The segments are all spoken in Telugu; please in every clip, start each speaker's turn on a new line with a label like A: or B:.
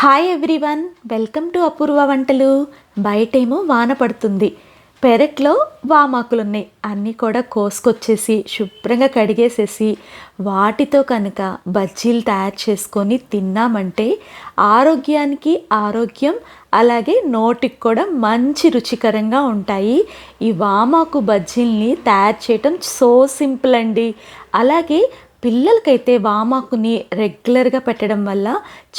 A: హాయ్ ఎవ్రీవన్, వెల్కమ్ టు అపూర్వ వంటలు. బయటేమో వాన పడుతుంది, పెరట్లో వామాకులున్నాయి. అన్నీ కూడా కోసుకొచ్చేసి శుభ్రంగా కడిగేసేసి వాటితో కనుక బజ్జీలు తయారు చేసుకొని తిన్నామంటే ఆరోగ్యానికి ఆరోగ్యం, అలాగే నోటికి కూడా మంచి రుచికరంగా ఉంటాయి. ఈ వామాకు బజ్జీల్ని తయారు చేయటం సో సింపుల్ అండి. అలాగే పిల్లలకైతే వామాకుని రెగ్యులర్గా పెట్టడం వల్ల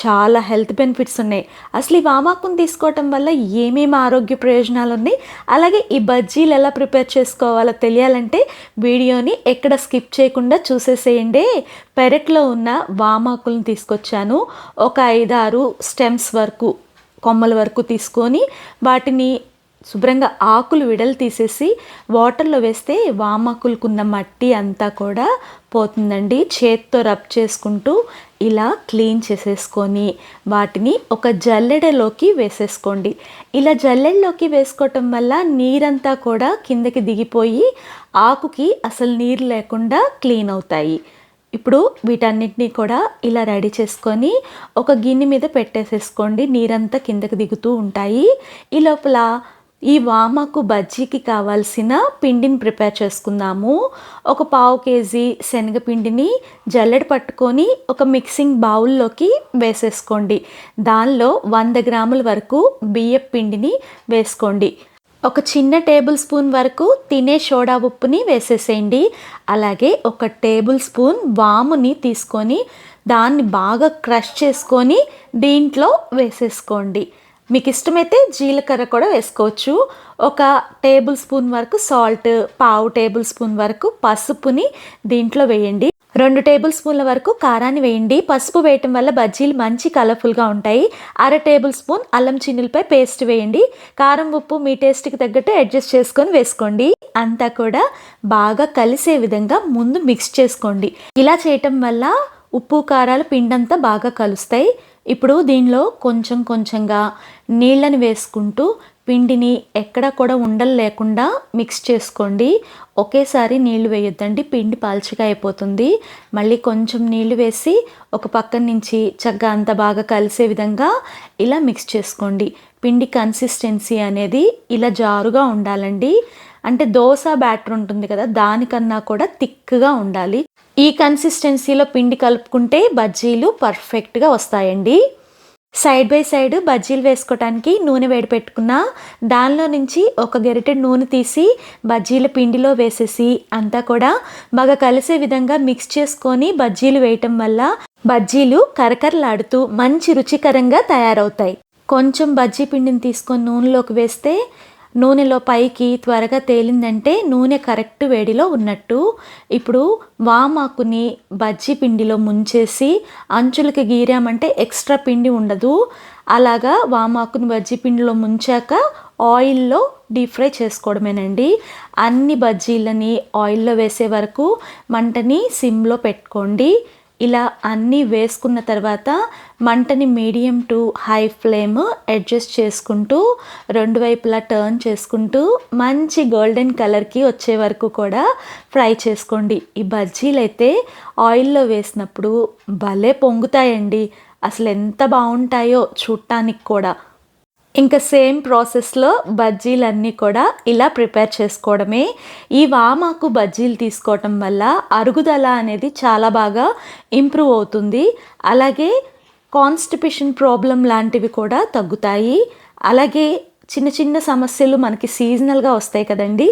A: చాలా హెల్త్ బెనిఫిట్స్ ఉన్నాయి. అసలు ఈ వామాకుని తీసుకోవటం వల్ల ఏమేమి ఆరోగ్య ప్రయోజనాలు ఉన్నాయి, అలాగే ఈ బజ్జీలు ఎలా ప్రిపేర్ చేసుకోవాలో తెలియాలంటే వీడియోని ఎక్కడ స్కిప్ చేయకుండా చూసేసేయండి. పెరట్లో ఉన్న వామాకులను తీసుకొచ్చాను. ఒక 5-6 స్టెమ్స్ వరకు, కొమ్మల వరకు తీసుకొని వాటిని శుభ్రంగా ఆకులు విడలు తీసేసి వాటర్లో వేస్తే వామాకులకున్న మట్టి అంతా కూడా పోతుందండి. చేత్తో రబ్ చేసుకుంటూ ఇలా క్లీన్ చేసేసుకొని వాటిని ఒక జల్లెడలోకి వేసేసుకోండి. ఇలా జల్లెడలోకి వేసుకోవటం వల్ల నీరంతా కూడా కిందకి దిగిపోయి ఆకుకి అసలు నీరు లేకుండా క్లీన్ అవుతాయి. ఇప్పుడు వీటన్నిటిని కూడా ఇలా రెడీ చేసుకొని ఒక గిన్నె మీద పెట్టేసేసుకోండి. నీరంతా కిందకి దిగుతూ ఉంటాయి. ఈ లోపల ఈ వామాకు బజ్జీకి కావాల్సిన పిండిని ప్రిపేర్ చేసుకుందాము. ఒక 1/2 కేజీ శనగపిండిని జల్లెడ పట్టుకొని ఒక మిక్సింగ్ బౌల్లోకి వేసేసుకోండి. దానిలో 100 గ్రాముల వరకు బియ్యపు పిండిని వేసుకోండి. ఒక చిన్న టేబుల్ స్పూన్ వరకు తినే సోడా ఉప్పుని వేసేసేయండి. అలాగే ఒక టేబుల్ స్పూన్ వాముని తీసుకొని దాన్ని బాగా క్రష్ చేసుకొని దీంట్లో వేసేసుకోండి. మీకు ఇష్టమైతే జీలకర్ర కూడా వేసుకోవచ్చు. ఒక టేబుల్ స్పూన్ వరకు సాల్ట్, 1/2 టేబుల్ స్పూన్ వరకు పసుపుని దీంట్లో వేయండి. 2 టేబుల్ స్పూన్ల వరకు కారాన్ని వేయండి. పసుపు వేయటం వల్ల బజ్జీలు మంచి కలర్ఫుల్గా ఉంటాయి. 1/2 టేబుల్ స్పూన్ అల్లం చిన్నులపై పేస్ట్ వేయండి. కారం, ఉప్పు మీ టేస్ట్కి తగ్గట్టు అడ్జస్ట్ చేసుకొని వేసుకోండి. అంతా కూడా బాగా కలిసే విధంగా ముందు మిక్స్ చేసుకోండి. ఇలా చేయటం వల్ల ఉప్పు కారాలు పిండంతా బాగా కలుస్తాయి. ఇప్పుడు దీనిలో కొంచెం కొంచెంగా నీళ్ళని వేసుకుంటూ పిండిని ఎక్కడ కూడా ఉండలు లేకుండా మిక్స్ చేసుకోండి. ఒకేసారి నీళ్లు వేయొద్దండి, పిండి పల్చగా అయిపోతుంది. మళ్ళీ కొంచెం నీళ్లు వేసి ఒక పక్కన నుంచి చక్కగా అంత బాగా కలిసే విధంగా ఇలా మిక్స్ చేసుకోండి. పిండి కన్సిస్టెన్సీ అనేది ఇలా జారుగా ఉండాలండి. అంటే దోశ బ్యాటర్ ఉంటుంది కదా, దానికన్నా కూడా థిక్గా ఉండాలి. ఈ కన్సిస్టెన్సీలో పిండి కలుపుకుంటే బజ్జీలు పర్ఫెక్ట్గా వస్తాయండి. సైడ్ బై సైడ్ బజ్జీలు వేసుకోవడానికి నూనె వేడి పెట్టుకున్న దానిలో నుంచి ఒక గరిటెడు నూనె తీసి బజ్జీల పిండిలో వేసేసి అంతా కూడా బాగా కలిసే విధంగా మిక్స్ చేసుకొని బజ్జీలు వేయటం వల్ల బజ్జీలు కరకరలాడుతూ మంచి రుచికరంగా తయారవుతాయి. కొంచెం బజ్జీ పిండిని తీసుకొని నూనెలోకి వేస్తే నూనెలో పైకి త్వరగా తేలిందంటే నూనె కరెక్ట్ వేడిలో ఉన్నట్టు. ఇప్పుడు వామాకుని బజ్జీ పిండిలో ముంచేసి అంచులకి గీరామంటే ఎక్స్ట్రా పిండి ఉండదు. అలాగా వామాకుని బజ్జీ పిండిలో ముంచాక ఆయిల్లో డీప్ ఫ్రై చేసుకోవడమేనండి. అన్ని బజ్జీలని ఆయిల్లో వేసే వరకు మంటని సిమ్లో పెట్టుకోండి. ఇలా అన్నీ వేసుకున్న తర్వాత మంటని medium to high flame adjust చేసుకుంటూ 2 వైపులా టర్న్ చేసుకుంటూ మంచి గోల్డెన్ కలర్కి వచ్చే వరకు కూడా ఫ్రై చేసుకోండి. ఈ బజ్జీలు అయితే ఆయిల్లో వేసినప్పుడు భలే పొంగుతాయండి. అసలు ఎంత బాగుంటాయో చూడటానికి కూడా. ఇంకా సేమ్ ప్రాసెస్లో బజ్జీలన్నీ కూడా ఇలా ప్రిపేర్ చేసుకోవడమే. ఈ వామాకు బజ్జీలు తీసుకోవటం వల్ల అరుగుదల అనేది చాలా బాగా ఇంప్రూవ్ అవుతుంది. అలాగే కాన్స్టిపేషన్ ప్రాబ్లం లాంటివి కూడా తగ్గుతాయి. అలాగే చిన్న చిన్న సమస్యలు మనకి సీజనల్గా వస్తాయి కదండి,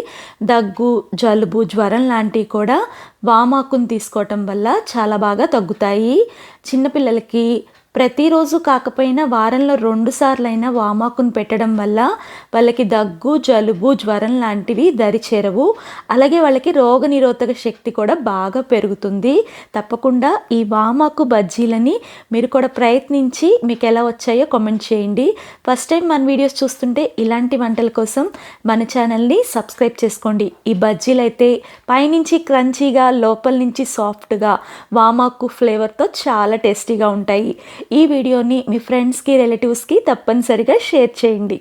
A: దగ్గు, జలుబు, జ్వరం లాంటివి కూడా వామాకుని తీసుకోవటం వల్ల చాలా బాగా తగ్గుతాయి. చిన్నపిల్లలకి ప్రతిరోజు కాకపోయినా వారంలో 2 సార్లైనా వామాకుని పెట్టడం వల్ల వాళ్ళకి దగ్గు, జలుబు, జ్వరం లాంటివి దరిచేరవు. అలాగే వాళ్ళకి రోగనిరోధక శక్తి కూడా బాగా పెరుగుతుంది. తప్పకుండా ఈ వామాకు బజ్జీలని మీరు కూడా ప్రయత్నించి మీకు ఎలా వచ్చాయో కామెంట్ చేయండి. ఫస్ట్ టైం మన వీడియోస్ చూస్తుంటే ఇలాంటి వంటల కోసం మన ఛానల్ని సబ్స్క్రైబ్ చేసుకోండి. ఈ బజ్జీలు అయితే పైనుంచి క్రంచీగా, లోపల నుంచి సాఫ్ట్గా వామాకు ఫ్లేవర్తో చాలా టేస్టీగా ఉంటాయి. ఈ వీడియోని మీ ఫ్రెండ్స్కి, రిలేటివ్స్కి తప్పనిసరిగా షేర్ చేయండి.